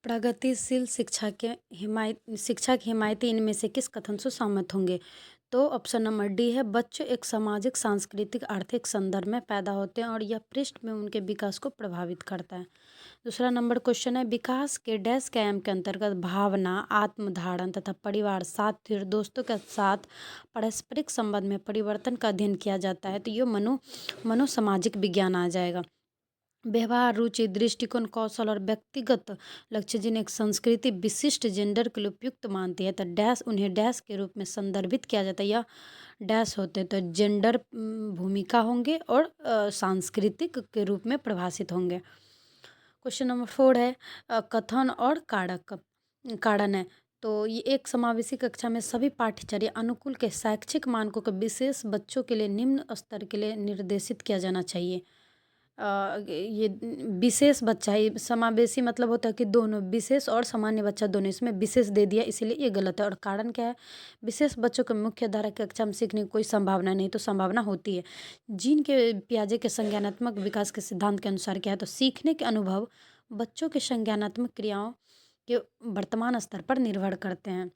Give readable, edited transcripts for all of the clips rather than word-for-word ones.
प्रगतिशील शिक्षा के हिमायती इनमें से किस कथन से सहमत होंगे? तो ऑप्शन नंबर डी है, बच्चे एक सामाजिक, सांस्कृतिक, आर्थिक संदर्भ में पैदा होते हैं और यह पृष्ठ में उनके विकास को प्रभावित करता है। दूसरा नंबर क्वेश्चन है, विकास के डैश के आयाम के अंतर्गत भावना, आत्मधारण तथा परिवार, साथ फिर दोस्तों के साथ पारस्परिक संबंध में परिवर्तन का अध्ययन किया जाता है। तो ये मनोसामाजिक विज्ञान आ जाएगा। व्यवहार, रुचि, दृष्टिकोण, कौशल और व्यक्तिगत लक्ष्य जिन्हें एक संस्कृति विशिष्ट जेंडर के लिए उपयुक्त मानती है, तो डैश उन्हें डैश के रूप में संदर्भित किया जाता है। यह डैश होते हैं तो जेंडर भूमिका होंगे और सांस्कृतिक के रूप में परिभाषित होंगे। क्वेश्चन नंबर 4 है, कथन और कारक कारण है। तो ये एक समावेशी कक्षा में सभी पाठ्यचर्या अनुकूल के शैक्षिक मानकों को विशेष बच्चों के लिए निम्न स्तर के लिए निर्देशित किया जाना चाहिए। ये विशेष बच्चा है, समावेशी मतलब होता है कि दोनों विशेष और सामान्य बच्चा दोनों, इसमें विशेष दे दिया इसीलिए ये गलत है। और कारण क्या है, विशेष बच्चों को मुख्य धारा की कक्षा में सीखने की कोई संभावना नहीं, तो संभावना होती है। जीन के पियाजे के संज्ञानात्मक विकास के सिद्धांत के अनुसार क्या है, तो सीखने के अनुभव बच्चों के संज्ञानात्मक क्रियाओं के वर्तमान स्तर पर निर्भर करते हैं।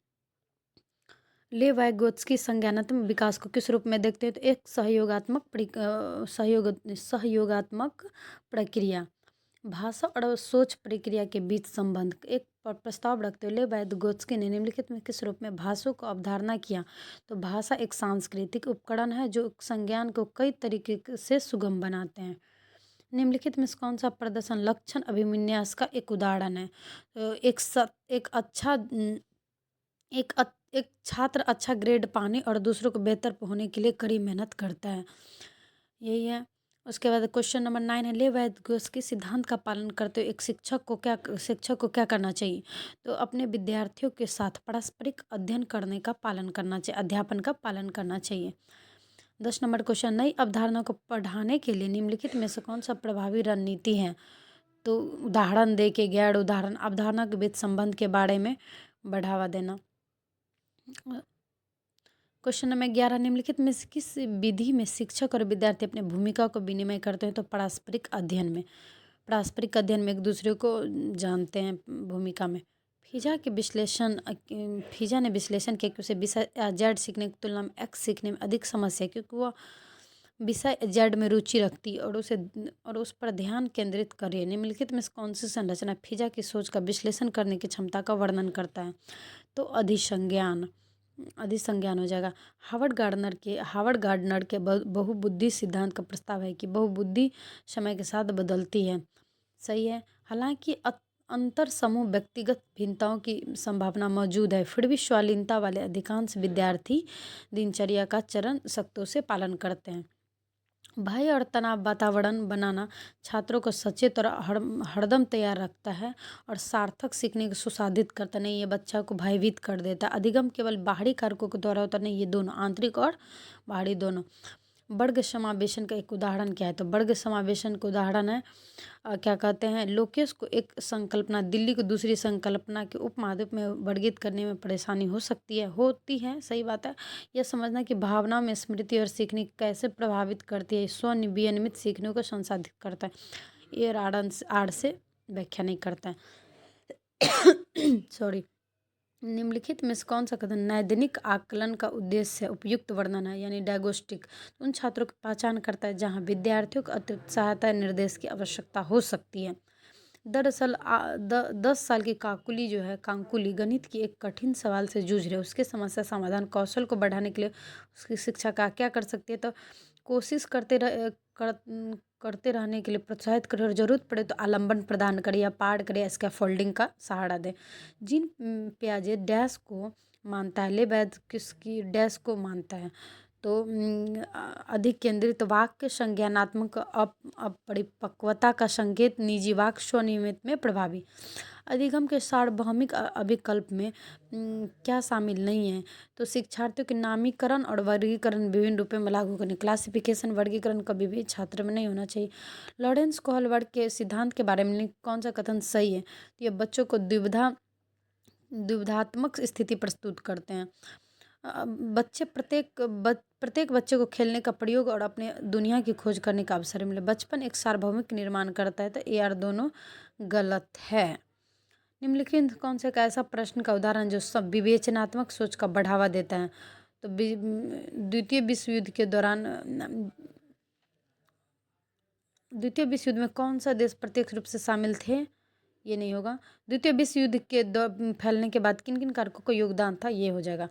ले वाइगोत्स्की संज्ञानात्मक विकास को किस रूप में देखते हैं, तो एक सहयोगात्मक प्रक्रिया, भाषा और सोच प्रक्रिया के बीच संबंध। एक प्रस्ताव रखते हुए ले वाइगोत्स्की ने निम्नलिखित में किस रूप में भाषा को अवधारणा किया, तो भाषा एक सांस्कृतिक उपकरण है जो संज्ञान को कई तरीके से सुगम बनाते हैं। निम्नलिखित में से कौन सा प्रदर्शन लक्षण अभिविन्यास का एक उदाहरण है? तो एक छात्र अच्छा ग्रेड पाने और दूसरों को बेहतर होने के लिए कड़ी मेहनत करता है, यही है। उसके बाद क्वेश्चन नंबर 9 है, ले वाइगोत्स्की सिद्धांत का पालन करते हुए एक शिक्षक को क्या करना चाहिए, तो अपने विद्यार्थियों के साथ पारस्परिक अध्ययन करने का पालन करना चाहिए, अध्यापन का पालन करना चाहिए। 10 नंबर क्वेश्चन, नई अवधारणा को पढ़ाने के लिए निम्नलिखित में से कौन सा प्रभावी रणनीति है, तो उदाहरण दे के गैर उदाहरण अवधारणा के बीच संबंध के बारे में बढ़ावा देना। क्वेश्चन नंबर 11, निम्नलिखित में से किस विधि में शिक्षक और विद्यार्थी अपने भूमिका को विनिमय करते हैं, तो पारस्परिक अध्ययन में एक दूसरे को जानते हैं भूमिका में। फीजा ने विश्लेषण किया कि उसे विषय जेड सीखने की तुलना में एक्स सीखने में अधिक समस्या है, क्योंकि वह विषय जेड में रुचि रखती है और उस पर ध्यान केंद्रित करे। निम्नलिखित में से कौन सी संरचना फीजा की सोच का विश्लेषण करने की क्षमता का वर्णन करता है, तो अधिसंज्ञान हो जाएगा। हावर्ड गार्डनर के बहुबुद्धि सिद्धांत का प्रस्ताव है कि बहुबुद्धि समय के साथ बदलती है, सही है। हालांकि अंतर समूह व्यक्तिगत भिन्नताओं की संभावना मौजूद है, फिर भी स्वालीनता वाले अधिकांश विद्यार्थी दिनचर्या का चरण सख्तों से पालन करते हैं। भय और तनाव वातावरण बनाना छात्रों को सचेत और हरदम तैयार रखता है और सार्थक सीखने को सुसाधित करता नहीं, ये बच्चा को भयभीत कर देता है। अधिगम केवल बाहरी कारकों के द्वारा होता नहीं, ये दोनों आंतरिक और बाहरी दोनों। वर्ग समावेशन का एक उदाहरण क्या है, तो वर्ग समावेशन का उदाहरण है क्या कहते हैं, लोकेश को एक संकल्पना दिल्ली को दूसरी संकल्पना के उपमादुप में वर्गित करने में परेशानी होती है, सही बात है। यह समझना कि भावना में स्मृति और सीखने कैसे प्रभावित करती है, विनियमित सीखने को संसाधित करता है, ये आड़ से व्याख्या नहीं करता है। सॉरी। निम्नलिखित में से कौन सा कथन नैदानिक आकलन का उद्देश्य उपयुक्त वर्णन है, यानी डायग्नोस्टिक उन छात्रों की पहचान करता है जहां विद्यार्थियों को अतिरिक्त सहायता निर्देश की आवश्यकता हो सकती है। दरअसल 10 साल की कांकुली गणित की एक कठिन सवाल से जूझ रहे, उसके समस्या समाधान कौशल को बढ़ाने के लिए उसकी शिक्षा का क्या कर सकती है, तो कोशिश करते रहने के लिए प्रोत्साहित करे और जरूरत पड़े तो आलम्बन प्रदान करे या पाठ करे या स्कैफोल्डिंग का सहारा दे। जिन पियाजे डैश को मानता है, लेबैद किसकी डैश को मानता है, तो अधिक केंद्रित वाक्य संज्ञानात्मक अपरिपक्वता का संकेत, निजी वाक्य स्वनियमित में प्रभावी। अधिगम के सार्वभौमिक अभिकल्प में क्या शामिल नहीं है, तो शिक्षार्थियों के नामीकरण और वर्गीकरण विभिन्न रूपों में लागू करने। क्लासिफिकेशन वर्गीकरण कभी भी छात्र में नहीं होना चाहिए। लॉरेंस कोहल वर्ग के सिद्धांत के बारे में कौन सा कथन सही है, तो ये बच्चों को द्विधात्मक स्थिति प्रस्तुत करते हैं। प्रत्येक बच्चे को खेलने का प्रयोग और अपने दुनिया की खोज करने का अवसर मिले। बचपन एक सार्वभौमिक निर्माण करता है, तो ये यार दोनों गलत है। निम्नलिखित कौन से एक ऐसा प्रश्न का उदाहरण जो सब विवेचनात्मक सोच का बढ़ावा देता है? तो द्वितीय विश्व युद्ध के दौरान द्वितीय विश्व युद्ध में कौन सा देश प्रत्यक्ष रूप से शामिल थे? ये नहीं होगा। द्वितीय विश्व युद्ध के फैलने के बाद किन किन कारकों का योगदान था? ये हो जाएगा।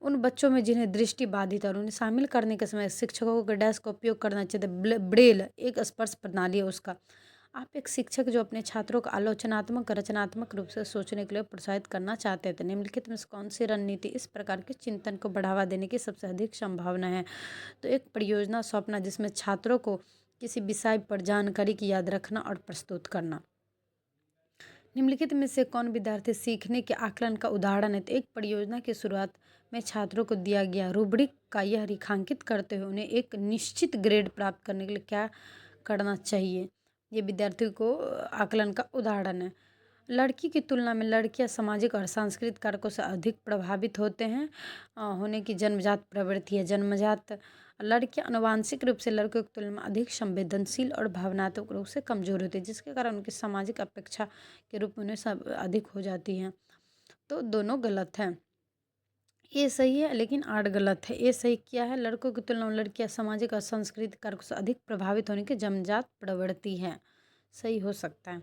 उन बच्चों में जिन्हें दृष्टि बाधित और उन्हें शामिल करने के समय शिक्षकों को डैश का उपयोग करना चाहिए। ब्रेल एक स्पर्श प्रणाली है उसका। आप एक शिक्षक जो अपने छात्रों को आलोचनात्मक रचनात्मक रूप से सोचने के लिए प्रोत्साहित करना चाहते थे, निम्नलिखित में से कौन सी रणनीति इस प्रकार के चिंतन को बढ़ावा देने की सबसे अधिक संभावना है? तो एक परियोजना सौंपना जिसमें छात्रों को किसी विषय पर जानकारी की याद रखना और प्रस्तुत करना। निम्नलिखित में से कौन विद्यार्थी सीखने के आकलन का उदाहरण है? तो एक परियोजना की शुरुआत में छात्रों को दिया गया रूब्रिक का यह रेखांकित करते हुए उन्हें एक निश्चित ग्रेड प्राप्त करने के लिए क्या करना चाहिए? ये विद्यार्थी को आकलन का उदाहरण है। लड़की की तुलना में लड़कियां सामाजिक और सांस्कृतिक कारकों से अधिक प्रभावित होते हैं होने की जन्मजात प्रवृत्ति है। जन्मजात लड़कियां आनुवांशिक रूप से लड़कों की तुलना में अधिक संवेदनशील और भावनात्मक रूप से कमजोर होती है, जिसके कारण उनकी सामाजिक अपेक्षा के रूप में उन्हें सब अधिक हो जाती हैं। तो दोनों गलत हैं। ये सही है लेकिन 8 गलत है। ये सही क्या है? लड़कों की तुलना में लड़कियां सामाजिक और सांस्कृतिक कारकों से अधिक प्रभावित होने की जन्मजात प्रवृत्ति है। सही हो सकता है।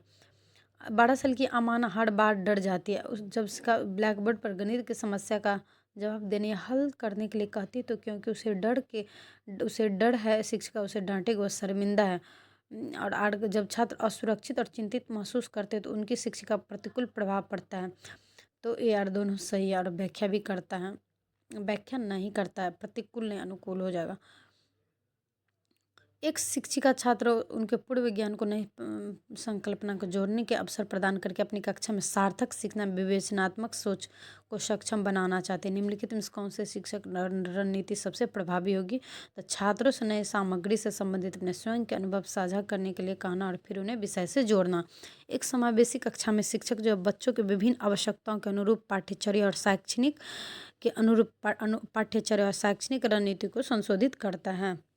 12 साल की अमाना हर बार डर जाती है। जब उसका ब्लैक बोर्ड पर गणित की समस्या का जवाब देने या हल करने के लिए कहती है तो क्योंकि उसे डर है शिक्षिका उसे डांटेगी, वो शर्मिंदा है। और जब छात्र असुरक्षित और चिंतित महसूस करते हैं तो उनकी शिक्षिका पर प्रतिकूल प्रभाव पड़ता है। तो ये यार दोनों सही है। और व्याख्या भी करता है, व्याख्या नहीं करता है, प्रतिकूल नहीं अनुकूल हो जाएगा। एक शिक्षिका छात्र उनके पूर्व ज्ञान को नई संकल्पना को जोड़ने के अवसर प्रदान करके अपनी कक्षा में सार्थक सीखना विवेचनात्मक सोच को सक्षम बनाना चाहते हैं। निम्नलिखित में कौन से शिक्षक रणनीति सबसे प्रभावी होगी? तो छात्रों से नए सामग्री से संबंधित अपने स्वयं के अनुभव साझा करने के लिए कहना और फिर उन्हें विषय से जोड़ना। एक समावेशी कक्षा में शिक्षक जो बच्चों के विभिन्न आवश्यकताओं के अनुरूप पाठ्यचर्या और शैक्षणिक रणनीति को संशोधित करता है।